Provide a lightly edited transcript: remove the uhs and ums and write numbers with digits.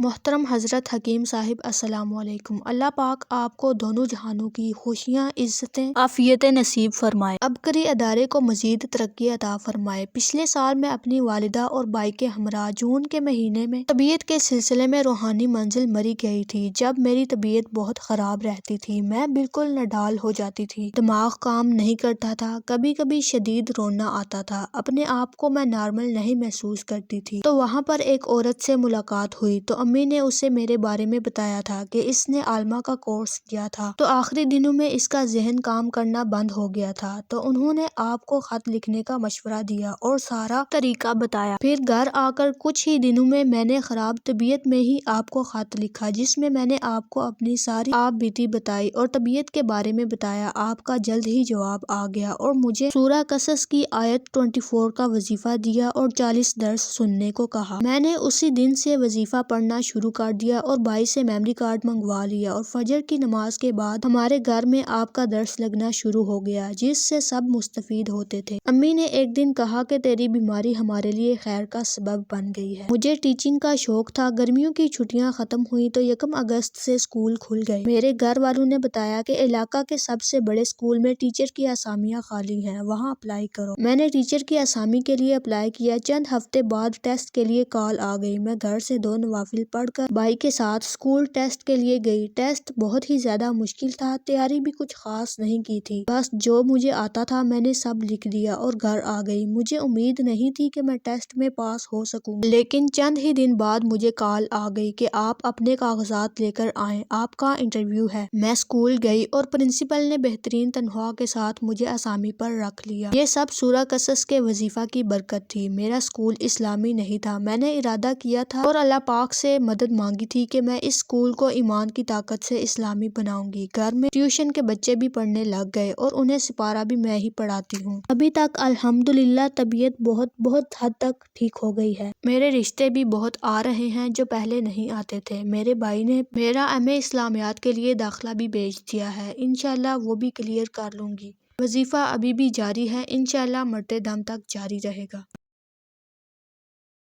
محترم حضرت حکیم صاحب السلام علیکم۔ اللہ پاک آپ کو دونوں جہانوں کی خوشیاں، عزتیں، عافیتیں نصیب فرمائے۔ عبقری ادارے کو مزید ترقی عطا فرمائے۔ پچھلے سال میں اپنی والدہ اور بھائی کے ہمراہ جون کے مہینے میں طبیعت کے سلسلے میں روحانی منزل مری گئی تھی۔ جب میری طبیعت بہت خراب رہتی تھی، میں بالکل نڈال ہو جاتی تھی، دماغ کام نہیں کرتا تھا، کبھی کبھی شدید رونا آتا تھا، اپنے آپ کو میں نارمل نہیں محسوس کرتی تھی۔ تو وہاں پر ایک عورت سے ملاقات ہوئی تو امی نے اسے میرے بارے میں بتایا تھا کہ اس نے عالمہ کا کورس کیا تھا، تو آخری دنوں میں اس کا ذہن کام کرنا بند ہو گیا تھا، تو انہوں نے آپ کو خط لکھنے کا مشورہ دیا اور سارا طریقہ بتایا۔ پھر گھر آ کر کچھ ہی دنوں میں نے خراب طبیعت میں ہی آپ کو خط لکھا، جس میں نے آپ کو اپنی ساری آپ بیتی بتائی اور طبیعت کے بارے میں بتایا۔ آپ کا جلد ہی جواب آ گیا اور مجھے سورہ قصص کی آیت 24 کا وظیفہ دیا اور 40 درس سننے کو کہا۔ میں نے اسی دن سے وظیفہ پڑھنا شروع کر دیا اور بھائی سے میموری کارڈ منگوا لیا اور فجر کی نماز کے بعد ہمارے گھر میں آپ کا درس لگنا شروع ہو گیا، جس سے سب مستفید ہوتے تھے۔ امی نے ایک دن کہا کہ تیری بیماری ہمارے لیے خیر کا سبب بن گئی ہے۔ مجھے ٹیچنگ کا شوق تھا۔ گرمیوں کی چھٹیاں ختم ہوئی تو 1 اگست سے اسکول کھل گئے۔ میرے گھر والوں نے بتایا کہ علاقہ کے سب سے بڑے اسکول میں ٹیچر کی اسامیاں خالی ہیں، وہاں اپلائی کرو۔ میں نے ٹیچر کی اسامی کے لیے اپلائی کیا۔ چند ہفتے بعد ٹیسٹ کے لیے کال آ گئی۔ میں گھر سے 2 نوافل پڑھ کر بھائی کے ساتھ اسکول ٹیسٹ کے لیے گئی۔ ٹیسٹ بہت ہی زیادہ مشکل تھا، تیاری بھی کچھ خاص نہیں کی تھی، بس جو مجھے آتا تھا میں نے سب لکھ دیا اور گھر آ گئی۔ مجھے امید نہیں تھی کہ میں ٹیسٹ میں پاس ہو سکوں گی، لیکن چند ہی دن بعد مجھے کال آ گئی کہ آپ اپنے کاغذات لے کر آئیں، آپ کا انٹرویو ہے۔ میں اسکول گئی اور پرنسپل نے بہترین تنخواہ کے ساتھ مجھے اسامی پر رکھ لیا۔ یہ سب سورہ قصص کے وظیفہ کی برکت تھی۔ میرا اسکول اسلامی نہیں تھا، میں نے ارادہ کیا تھا اور اللہ پاک سے مدد مانگی تھی کہ میں اس اسکول کو ایمان کی طاقت سے اسلامی بناؤں گی۔ گھر میں ٹیوشن کے بچے بھی پڑھنے لگ گئے اور انہیں سپارہ بھی میں ہی پڑھاتی ہوں۔ ابھی تک الحمدللہ طبیعت بہت حد تک ٹھیک ہو گئی ہے۔ میرے رشتے بھی بہت آ رہے ہیں جو پہلے نہیں آتے تھے۔ میرے بھائی نے میرا MA اسلامیات کے لیے داخلہ بھی بھیج دیا ہے، انشاءاللہ وہ بھی کلیئر کر لوں گی۔ وظیفہ ابھی بھی جاری ہے، انشاءاللہ مرتے دم تک جاری رہے گا۔